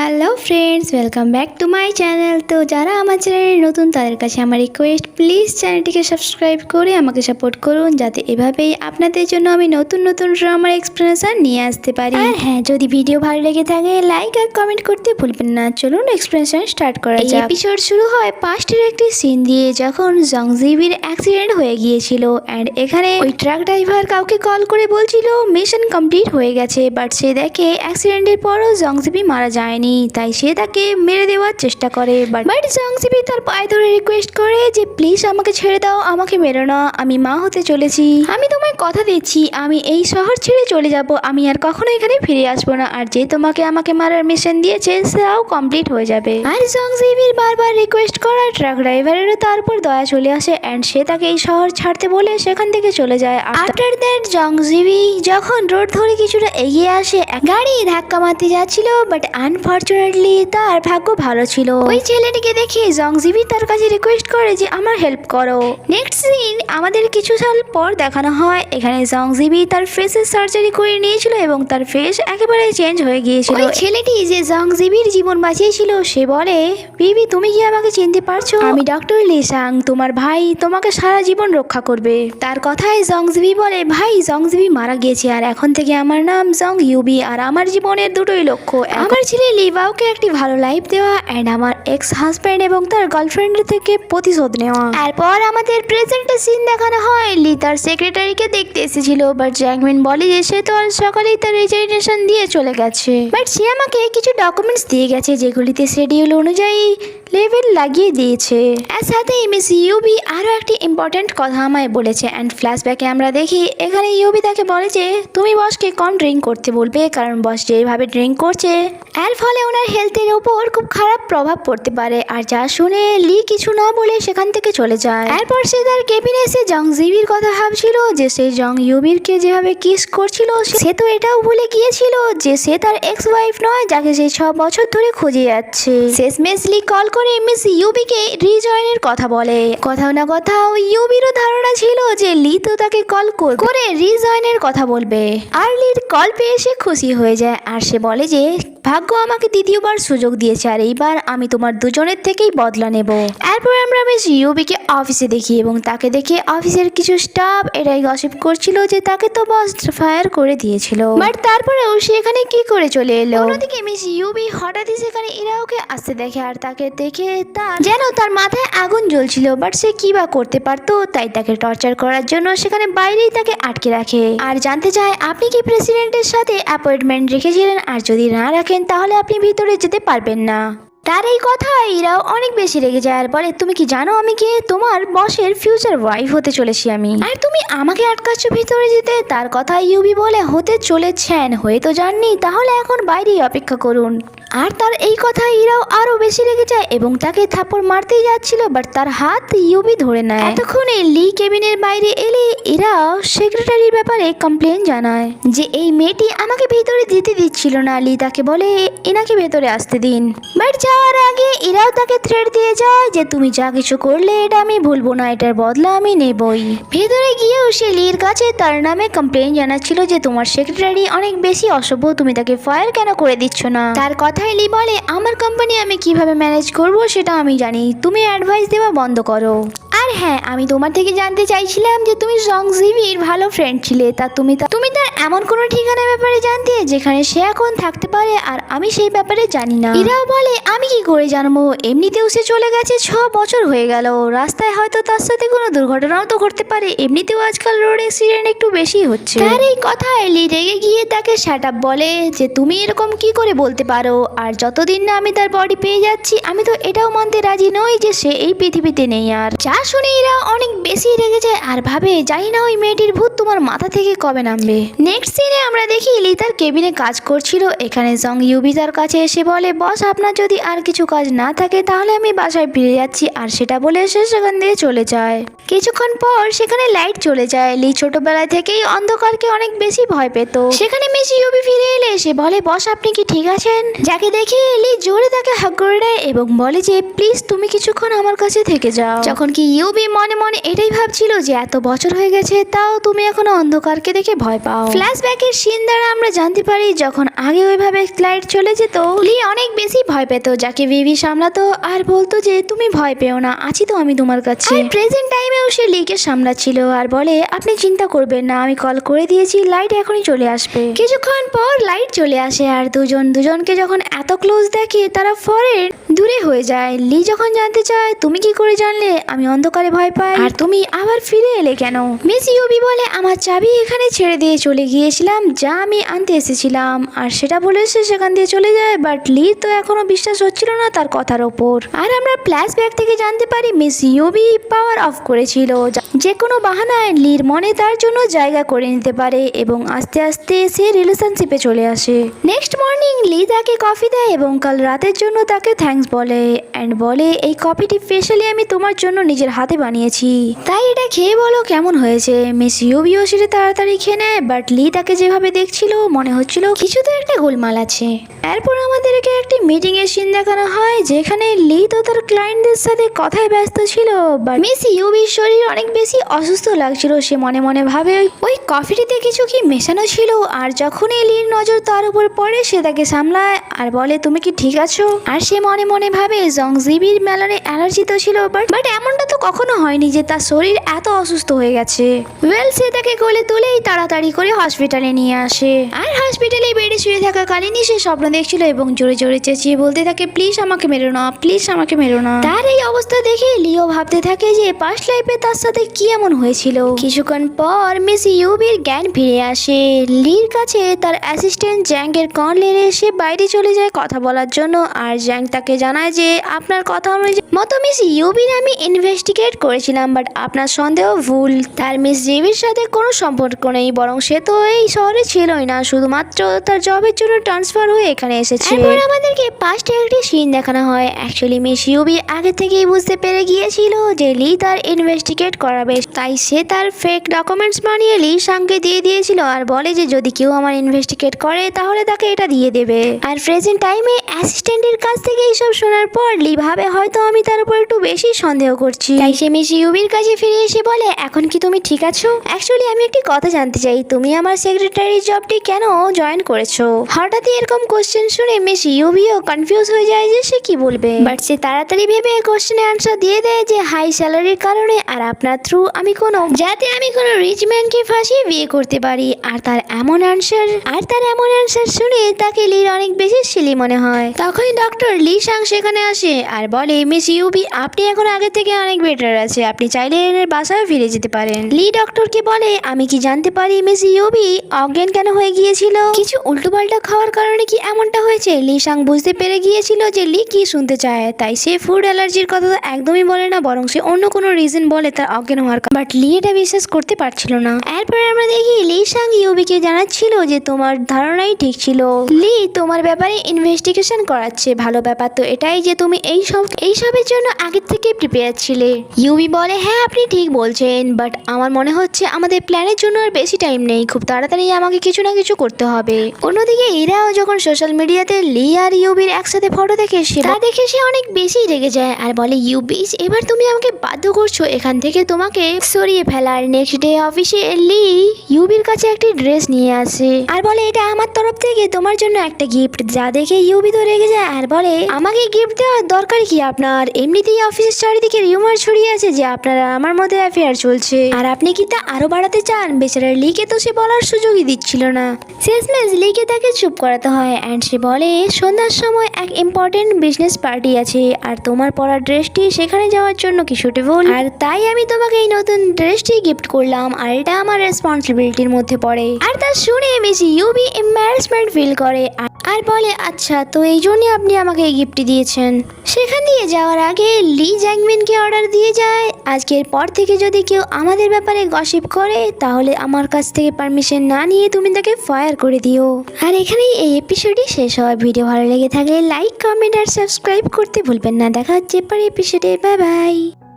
Hello friends, welcome back to my channel. তো যারা আমার চ্যানেলে নতুন তাদের কাছে আমার রিকোয়েস্ট, প্লিজ চ্যানেলটিকে সাবস্ক্রাইব করে আমাকে সাপোর্ট করুন, যাতে এভাবেই আপনাদের জন্য আমি নতুন নতুন ড্রামার এক্সপ্লেনেশন নিয়ে আসতে পারি। আর হ্যাঁ, যদি ভিডিও ভালো লেগে থাকে লাইক আর কমেন্ট করতে ভুলবেন না। চলুন এক্সপ্লেনেশন স্টার্ট করা যাক। এপিসোড শুরু হয় পাস্টের একটি সিন দিয়ে, যখন জংজিবির অ্যাক্সিডেন্ট হয়ে গিয়েছিল অ্যান্ড এখানে ওই ট্রাক ড্রাইভার কাউকে কল করে বলছিল মিশন কমপ্লিট হয়ে গেছে, বাট সে দেখে অ্যাক্সিডেন্টের পরও জংজিবি মারা যায়নি, তাই সে তাকে মেরে দেওয়ার চেষ্টা করে। বাট জংজিবি তার পায়ে ধরে রিকোয়েস্ট করে যে প্লিজ আমাকে ছেড়ে দাও, আমাকে মেরো না, আমি মা হতে চলেছি, আমি তোমায় কথা দিচ্ছি আমি এই শহর ছেড়ে চলে যাব, আমি আর কখনো এখানে ফিরে আসবো না, আর যে তোমাকে আমাকে মারার মিশন দিয়েছে সেটাও কমপ্লিট হয়ে যাবে। আর জংজিবির বারবার রিকোয়েস্ট করা ট্রাক ড্রাইভারেরও তার উপর দয়া চলে আসে অ্যান্ড সে তাকে এই শহর ছাড়তে বলে সেখান থেকে চলে যায়। আফটার দ্যাট জংজিবি যখন রোড ধরে কিছুটা এগিয়ে আসে, এক গাড়ি ধাক্কা মারতে যাচ্ছিল, বাট আনফরচুনেটলি তার ভাগ্য ভালো ছিল। ওই ছেলেটিকে দেখে জংজিবি তার কাছে রিকোয়েস্ট করে যে আমার হেল্প করো। নেক্সট সিন আমাদের কিছু সাল পর দেখানো হয়, এখানে জংজিবি তার ফেসের সার্জারি করে নিয়েছিল এবং তার ফেস একেবারে চেঞ্জ হয়ে গিয়েছিল। ওই ছেলেটি যে জংজিবির জীবন বাঁচিয়েছিল সে বলে, বিবি তুমি কি আমাকে চিনতে পারছো? আমি ডক্টর লিসাং, তোমার ভাই তোমাকে সারা জীবন রক্ষা করবে। তার কথায় জংজিবি বলে, ভাই জংজিবি মারা গিয়েছে আর এখন থেকে আমার নাম জং ইউবি, আর আমার জীবনের দুটোই লক্ষ্য, আমার ছেলে লিবাওকে একটি ভালো লাইফ দেওয়া অ্যান্ড আমার এক্স হাজব্যান্ড এবং তার গার্লফ্রেন্ডের থেকে প্রতিশোধ নেওয়া। এরপর আমাদের প্রেজেন্ট সিন দেখানো হয়, লি তার সেক্রেটারিকে দেখতে এসেছিল, বাট জ্যাংমিন বলে যে সে তো আর সকালেই তার রেজিগনেশন দিয়ে চলে গেছে, বাট সে আমাকে কিছু ডকুমেন্টস দিয়ে গেছে যেগুলিতে শিডিউল অনুযায়ী লেভেল লাগিয়ে দিয়েছে। এর সাথে মিস ইউবি আরও একটি ইম্পর্টেন্ট কথা আমায় বলেছে অ্যান্ড ফ্ল্যাশব্যাকে আমরা দেখি এখানে ইউবি তাকে বলে যে তুমি বসকে কম ড্রিঙ্ক করতে বলবে, কারণ বস যেভাবে ড্রিঙ্ক করছে এর ফলে ওনার হেলথের ওপর খুব খারাপ প্রভাব পড়তে পারে। আর যা শুনে লি কিছু না বলে সেখান থেকে চলে যায়। এরপর সে তার কেবিনে এসে জংজিবির কথা ভাবছিল যে সে জং ইউবিরকে যেভাবে কিস করছিল সে তো এটাও ভুলে গিয়েছিল যে সে তার এক্স ওয়াইফ নয়, যাকে সে 6 বছর ধরে খুঁজে যাচ্ছে। শেষমেশ লি কল করে মিস ইউবিকে রিজয়েনের কথা বলে। কোথাও না কোথাও ইউবিরও ধারণা ছিল যে লি তো তাকে কল করে রিজয়েনের কথা বলবে, আর লির কল পেয়ে সে খুশি হয়ে যায় আর সে বলে যে ভাগ্য আমাকে দ্বিতীয়বার সুযোগ দিয়েছে আর এইবার আমি তোমার দুজনের থেকেই বদলা নেব। এরপর আমরা মিস ইউবিকে অফিসে দেখি এবং তাকে দেখে অফিসের কিছু স্টাফ এটাই গসিপ করছিল যে তাকে তো বস ফায়ার করে দিয়েছিল, বাট তারপরেও সে এখানে কি করে চলে এলো। অন্যদিকে মিস ইউবি হঠাৎই সেখানে ইরাওকে আসতে দেখে আর তাকে দেখে যেন তার মাথায় আগুন জ্বলছিল, বাট সে কি বা করতে পারতো, তাই তাকে টর্চার করার জন্য সেখানে বাইরেই তাকে আটকে রাখে আর জানতে চায় আপনি কি প্রেসিডেন্টের সাথে অ্যাপয়েন্টমেন্ট রেখেছিলেন, আর যদি না রাখেন তাহলে আপনি ভিতরে যেতে পারবেন না। তার এই কথা ইরাও অনেক বেশি রেগে যায় আর বলে তুমি কি জানো আমি কে, তোমার বসের ফিউচার ওয়াইফ হতে চলেছি আমি, আর তুমি আমাকে আটকাচ্ছ ভিতরে যেতে। তার কথা ইউবি বলে হতে চলেছেন, হয়ে তো জাননি, তাহলে এখন বাইরেই অপেক্ষা করুন। আর তার এই কথা ইরাও আরো বেশি রেগে যায় এবং তাকে থাপ্পড় মারতেই যাচ্ছিল, বাট তার হাত ইউবি ধরে নেয়। এতক্ষণে লি কেবিনের বাইরে এলে ইরাও সেক্রেটারির ব্যাপারে কমপ্লেন জানায় যে এই মেয়েটি আমাকে ভিতরে যেতে দিচ্ছিল না। লি তাকে বলে এনাকে ভেতরে আসতে দিন, বাট যাওয়ার আগে ইরাও তাকে থ্রেট দিয়ে যায় যে তুমি যা কিছু করলে এটা আমি ভুলবো না, এটার বদলা আমি নেবই। ভেতরে গিয়েও সে লির কাছে তার নামে কমপ্লেন জানাচ্ছিল যে তোমার সেক্রেটারি অনেক বেশি অসভ্য, তুমি তাকে ফায়ার কেন করে দিচ্ছ না। তার কথাই লি বলে আমার কোম্পানি আমি কিভাবে ম্যানেজ করব সেটা আমি জানি, তুমি অ্যাডভাইস দেওয়া বন্ধ করো। আর হ্যাঁ, আমি তোমার থেকে জানতে চাইছিলাম যে তুমি জংজিবির ভালো ফ্রেন্ড ছিলে, তা তুমি তার এমন কোনো ঠিকানার ব্যাপারে জানতে যেখানে সে এখন থাকতে পারে, আর আমি সেই ব্যাপারে জানি না। ইরাও বলে আমি কি করে জানবো, এমনিতেও সে চলে গেছে 6 বছর হয়ে গেল, রাস্তায় হয়তো তার সাথে কোনো দুর্ঘটনাও তো ঘটতে পারে, এমনিতেও আজকাল রোড অ্যাক্সিডেন্ট একটু বেশি হচ্ছে। তার এই কথায় লি রেগে গিয়ে তাকে শাট আপ বলে যে তুমি এরকম কি করে বলতে পারো, আর যতদিন না আমি তার বডি পেয়ে যাচ্ছি আমি তো এটাও মানতে রাজি নই যে সে এই পৃথিবীতে নেই। আর যা শুনে এরা অনেক বেশি রেগে যায় আর ভাবে জানি না ওই মেয়েটির ভূত তোমার মাথা থেকে কবে নামবে। নেক্সট সিনে আমরা দেখি লি তার কেবিনে কাজ করছিল, এখানে জং ইউবি তার কাছে এসে বলে বস আপনার যদি আর কিছু কাজ না থাকে তাহলে আমি বাসায় ফিরে যাচ্ছি, আর সেটা বলে সে সেখান দিয়ে চলে যায়। কিছুক্ষণ পর সেখানে লাইট চলে যায়। লি ছোটবেলা থেকেই অন্ধকারকে অনেক বেশি ভয় পেত। সেখানে মিস ইউবি ফিরে এলে সে বলে বস আপনি কি ঠিক আছেন, যাকে দেখে লি জোরে তাকে হাগ করে দেয় এবং বলে যে প্লিজ তুমি কিছুক্ষণ আমার কাছে থেকে যাও। যখন কি ইউবি মনে মনে এটাই ভাবছিল যে এত বছর হয়ে গেছে তাও তুমি এখনো অন্ধকারকে দেখে ভয় পাও। ফ্ল্যাশব্যাকের সিন দ্বারা আমরা জানতে পারি যখন আগে ওইভাবে লাইট চলে যেত, লি অনেক বেশি ভয় পেত, যাকে ভিভি সামলাতো আর বলতো যে তুমি ভয় পেও না, আছি তো আমি তোমার কাছে। প্রেজেন্ট টাইমেও সে লিকে সামলাচ্ছিল আর বলে আপনি চিন্তা করবেন না, আমি কল করে দিয়েছি, লাইট এখনই চলে আসবে। কিছুক্ষণ পর লাইট চলে আসে আর দুজনকে যখন এত ক্লোজ দেখে তারা ফরেন দূরে হয়ে যায়। লি যখন জানতে চায় তুমি কি করে জানলে আমি অন্ধকারে ভয় পাই আর তুমি আবার ফিরে এলে কেন? মিস ইউবি বলে আমার চাবি এখানে ছেড়ে দিয়ে চলে গিয়েছিলাম, যা আমি আনতে এসেছিলাম, আর সেটা বলে সে সেখান দিয়ে চলে যায়। বাট লি তো এখনো বিশ্বাস হচ্ছিল না তার কথার ওপর। আর আমরা ফ্ল্যাশব্যাক থেকে জানতে পারি মিস ইউবি পাওয়ার অফ করেছিল, যে কোনো বাহানায় লির মনে তার জন্য জায়গা করে নিতে পারে এবং আস্তে আস্তে সে রিলেশনশিপে চলে আসে। নেক্সট মর্নিং লি তাকে কফি দেয় এবং কাল রাতের জন্য তাকে থ্যাঙ্কস বলে অ্যান্ড বলে এই কফিটি স্পেশালি আমি তোমার জন্য নিজের হাতে বানিয়েছি, তাই এটা খেয়ে বলো কেমন হয়েছে। মিস ইউবিও সেটা তাড়াতাড়ি খেয়ে নেয়, বাট লি তাকে যেভাবে দেখছিল মনে হচ্ছিল কিছু তো একটা গোলমাল আছে। এরপর আমাদেরকে একটি মিটিং এর সিন দেখানো হয় যেখানে লি তো তার ক্লায়েন্টদের সাথে কথায় ব্যস্ত ছিল, বাট মিস ইউবির শরীর অনেক বেশি অসুস্থ লাগছিল। সে মনে মনে ভাবে ওই কফিটিতে কিছু কি মেশানো ছিল, আর যখনই লির নজর তার উপর পড়ে সে তাকে সামলায় আর বলে তুমি কি ঠিক আছো। আর সে মনে মনে ভাবে জংজিবির মেলারে অ্যালার্জি তো ছিল, বাট এমনটা তো কখনো হয়নি যে তার শরীর এত অসুস্থ হয়ে গেছে। ওয়েল সে তাকে কোলে তুলেই তাড়াতাড়ি করে হসপিটালে নিয়ে আসে। আর হসপিটালে বেডে শুয়ে থাকাকালীনই সে স্বপ্ন দেখছিল এবং জোরে জোরে চেঁচিয়ে বলতে থাকে প্লিজ আমাকে মেরো না, প্লিজ আমাকে মেরো না। তার এই অবস্থা দেখে লিও ভাবতে থাকে যে পাস্ট লাইফে তার সাথে কি এমন হয়েছিল। কিছুক্ষণ পর মিস ইউবির জ্ঞান ফিরে আসে। লির কাছে তার অ্যাসিস্ট্যান্ট জ্যাংকের কল এলে সে বাইরে চলে যায় কথা বলার জন্য, আর জ্যাং তাকে জানায় যে আপনার কথা অনুযায়ী মতো মিস ইউবির আমি ইনভেস্টিগেট করেছিলাম, বাট আপনার সন্দেহ ভুল। তার মিস জিবির সাথে কোনো সম্পর্ক নেই, বরং সে তো এই শহরে ছিলই না, শুধুমাত্র তার জবের জন্য ট্রান্সফার হয়ে এখানে এসেছে। এরপর আমাদেরকে পাস্টে একটি সিন দেখানো হয়। অ্যাকচুয়ালি মিস ইউবি আগে থেকেই বুঝতে পেরে গিয়েছিল যে লি তার ইনভেস্টিগেট করাবে, তাই সে তার ফেক ডকুমেন্টস বানিয়ে লি সাংকে দিয়ে দিয়েছিল আর বলে যে যদি কেউ আমার ইনভেস্টিগেট করে তাহলে তাকে এটা দিয়ে দেবে। আর প্রেজেন্ট টাইমে অ্যাসিস্ট্যান্টের কাছ থেকে এইসব শোনার পর লি ভাবে হয়তো আমি তার উপর একটু বেশি সন্দেহ করছি, তাই সে মিস ইউবির কাছে ফিরে এসে বলে এখন কি তুমি ঠিক আছো? অ্যাকচুয়ালি আমি একটি কথা জানতে চাই, তুমি আমার সেক্রেটারি জবটি কেন জয়েন করেছো? হঠাৎই এরকম কোশ্চেন শুনে মিস ইউবিও কনফিউজ হয়ে যায় যে সে কি বলবে, বাট সে তাড়াতাড়ি ভেবে কোশ্চেনের আনসার দিয়ে দেয় যে হাই স্যালারির কারণে আর আপনার থ্রু আমি কোনো রিচ ম্যানকে ফাঁসিয়ে বিয়ে করতে পারি। আর তার এমন অ্যান্সার শুনে তাকে লির অনেক বেশি সিলি মনে হয়। তখনই ডক্টর লি সাং সেখানে আসে আর বলে মিস ইউবি আপনি এখন আগে থেকে অনেক বেটার আছে, আপনি চাইলে এর বাসায় ফিরে যেতে পারেন। লি ডক্টরকে বলে আমি কি জানতে পারি মিস ইউবি অজ্ঞান কেন হয়ে গিয়েছিল? কিছু উল্টোপাল্টা খাওয়ার কারণে কি এমনটা হয়েছে? লি সাং বুঝতে পেরে গিয়েছিল যে লি কি শুনতে চায়, তাই সে ফুড অ্যালার্জির কথা তো একদমই বলে না, বরং সে অন্য কোনো রিজন বলে তার অজ্ঞান হওয়ার। বাট লি এটা বিশ্বাস করতে পারছিল না। এরপরে আমরা দেখি লি সাং ইউবিকে জানাচ্ছিল যে তোমার ধারণাই ঠিক ছিল, লি তোমার ব্যাপারে ইনভেস্টিগেশন করাচ্ছে। ভালো ব্যাপার তো এটাই যে তুমি এইসবের জন্য আগের থেকে প্রিপেয়ার ছিলে। ইউবি বলে হ্যাঁ আপনি ঠিক বলছেন, বাট আমার মনে হচ্ছে আমাদের প্ল্যানের জন্য আর বেশি টাইম নেই, খুব তাড়াতাড়ি আমাকে কিছু না কিছু করতে হবে। অন্যদিকে ইরাও যখন সোশ্যাল মিডিয়াতে লি আর ইউবির একসাথে ফটো দেখে তা দেখে সে অনেক বেশি রেগে যায় আর বলে ইউবি এবার তুমি আমাকে বাধ্য করছো এখান থেকে তোমাকে সরিয়ে ফেলার। নেক্সট ডে অফিসে লি ইউবির কাছে একটি ড্রেস নিয়ে আসে আর বলে এটা আমার তরফ থেকে তোমার জন্য একটা গিফট, যা দেখে ইউবি তো রেগে যায় আর বলে আমাকে গিফট দেওয়ার দরকার কি আপনার? এমনিতেই অফিসের চারিদিকে রিউমার ছড়িয়ে আছে যে আপনারা আমার মধ্যে অ্যাফেয়ার চলছে, আর আপনি কি তা আরো বাড়াতে চান? বেচারা লিকে তো সে বলার সুযোগই দিচ্ছিল না। শেষমেশ লিকে তাকে চুপ করাতে হয় অ্যান্ড সে বলে সন্ধ্যার সময় এক ইম্পর্টেন্ট বিজনেস পার্টি আছে আর তোমার পরা ড্রেসটি সেখানে যাওয়ার জন্য কি সুটেবল, আর তাই আমি তোমাকে এই নতুন ড্রেসটি গিফট করলাম আর এটা আমার রেসপন্সিবিলিটির মধ্যে পড়ে। আর তা শুনে মিস ইউবি এম্বারাসমেন্ট ফিল করে আর বলে আচ্ছা তো এই জন্য আপনি আমাকে এই গিফটটি দিয়েছেন। সেখান দিয়ে যাওয়ার আগে লি জ্যাংমিনকে অর্ডার দিয়ে যায় আজকের পর থেকে যদি কেউ আমাদের ব্যাপারে গসিপ করে তাহলে আমার কাছ থেকে পারমিশন না নিয়ে তুমি তাকে ফায়ার করে দিও। আর এখানেই এই এপিসোডই শেষ হয়। ভিডিও ভালো লেগে থাকলে লাইক কমেন্ট আর সাবস্ক্রাইব করতে ভুলবেন না। দেখা হচ্ছে পরের এপিসোডে। Bye bye.